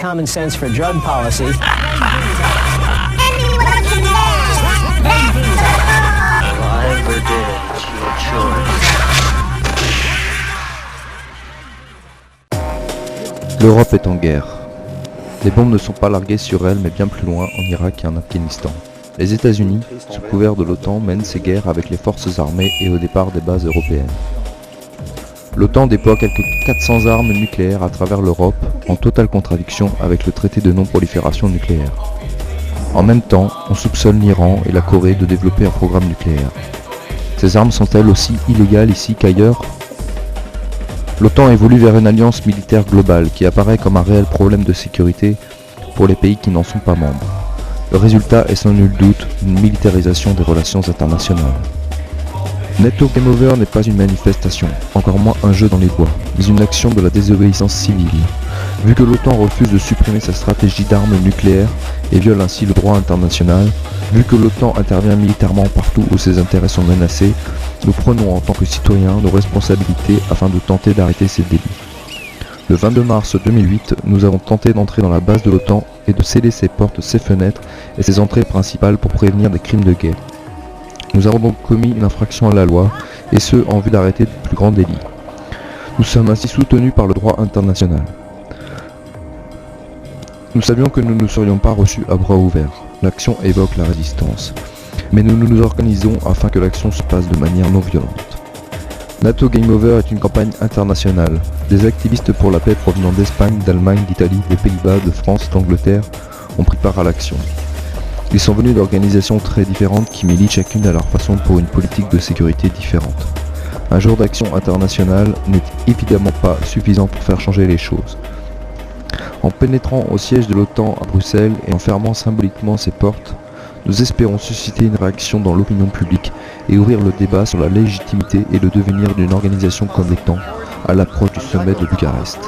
common sense for drug policy. L'Europe est en guerre. Les bombes ne sont pas larguées sur elle, mais bien plus loin, en Irak et en Afghanistan. Les États-Unis, sous couvert de l'OTAN, mènent ces guerres avec les forces armées et au départ des bases européennes. L'OTAN déploie quelques 400 armes nucléaires à travers l'Europe, en totale contradiction avec le traité de non-prolifération nucléaire. En même temps, on soupçonne l'Iran et la Corée de développer un programme nucléaire. Ces armes sont-elles aussi illégales ici qu'ailleurs ? L'OTAN évolue vers une alliance militaire globale qui apparaît comme un réel problème de sécurité pour les pays qui n'en sont pas membres. Le résultat est sans nul doute une militarisation des relations internationales. NATO Game Over n'est pas une manifestation, encore moins un jeu dans les bois, mais une action de la désobéissance civile. Vu que l'OTAN refuse de supprimer sa stratégie d'armes nucléaires et viole ainsi le droit international, vu que l'OTAN intervient militairement partout où ses intérêts sont menacés, nous prenons en tant que citoyens nos responsabilités afin de tenter d'arrêter ces délits. Le 22 mars 2008, nous avons tenté d'entrer dans la base de l'OTAN et de sceller ses portes, ses fenêtres et ses entrées principales pour prévenir des crimes de guerre. Nous avons donc commis une infraction à la loi, et ce en vue d'arrêter de plus grands délits. Nous sommes ainsi soutenus par le droit international. Nous savions que nous ne serions pas reçus à bras ouverts. L'action évoque la résistance. Mais nous nous organisons afin que l'action se passe de manière non violente. NATO Game Over est une campagne internationale. Des activistes pour la paix provenant d'Espagne, d'Allemagne, d'Italie, des Pays-Bas, de France, d'Angleterre ont pris part à l'action. Ils sont venus d'organisations très différentes qui militent chacune à leur façon pour une politique de sécurité différente. Un jour d'action internationale n'est évidemment pas suffisant pour faire changer les choses. En pénétrant au siège de l'OTAN à Bruxelles et en fermant symboliquement ses portes, nous espérons susciter une réaction dans l'opinion publique et ouvrir le débat sur la légitimité et le devenir d'une organisation comme l'OTAN à l'approche du sommet de Bucarest.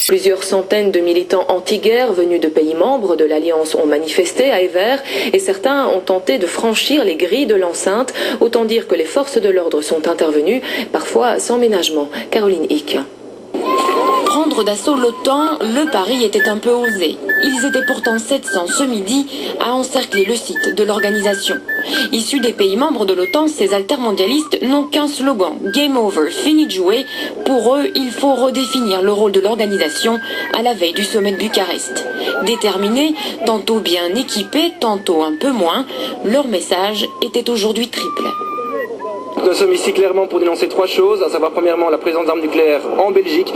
Plusieurs centaines de militants anti-guerre venus de pays membres de l'Alliance ont manifesté à Evere et certains ont tenté de franchir les grilles de l'enceinte. Autant dire que les forces de l'ordre sont intervenues, parfois sans ménagement. Caroline Hick. Prendre d'assaut l'OTAN, le pari était un peu osé. Ils étaient pourtant 700 ce midi à encercler le site de l'organisation. Issus des pays membres de l'OTAN, ces altermondialistes n'ont qu'un slogan, Game over, fini de jouer. Pour eux, il faut redéfinir le rôle de l'organisation à la veille du sommet de Bucarest. Déterminés, tantôt bien équipés, tantôt un peu moins, leur message était aujourd'hui triple. Nous sommes ici clairement pour dénoncer trois choses, à savoir premièrement la présence d'armes nucléaires en Belgique.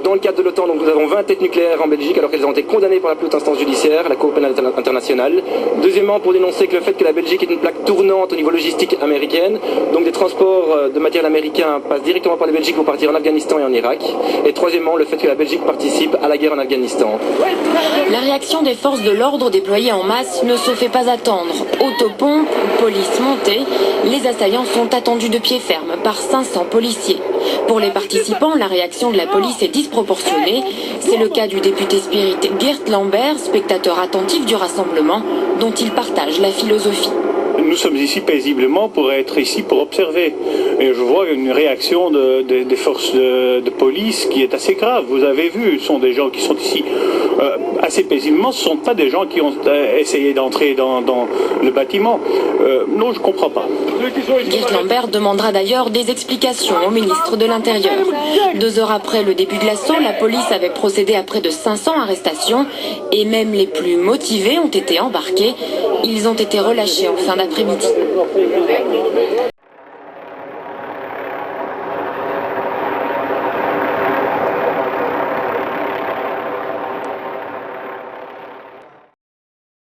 Dans le cadre de l'OTAN, nous avons 20 têtes nucléaires en Belgique alors qu'elles ont été condamnées par la plus haute instance judiciaire, la Cour pénale internationale. Deuxièmement, pour dénoncer que le fait que la Belgique est une plaque tournante au niveau logistique américaine, donc des transports de matériel américain passent directement par la Belgique pour partir en Afghanistan et en Irak. Et troisièmement, le fait que la Belgique participe à la guerre en Afghanistan. La réaction des forces de l'ordre déployées en masse ne se fait pas attendre. Autopompe, police montée, les assaillants sont attendus de pied ferme par 500 policiers. Pour les participants, la réaction de la police est disproportionnée. C'est le cas du député Spirit Geert Lambert, spectateur attentif du rassemblement, dont il partage la philosophie. Nous sommes ici paisiblement pour être ici pour observer. Et je vois une réaction des forces de police qui est assez grave. Vous avez vu, ce sont des gens qui sont ici assez paisiblement. Ce ne sont pas des gens qui ont essayé d'entrer dans le bâtiment. Non, je ne comprends pas. Geert Lambert demandera d'ailleurs des explications au ministre de l'Intérieur. 2 heures après le début de l'assaut, la police avait procédé à près de 500 arrestations et même les plus motivés ont été embarqués. Ils ont été relâchés en fin d'après-midi.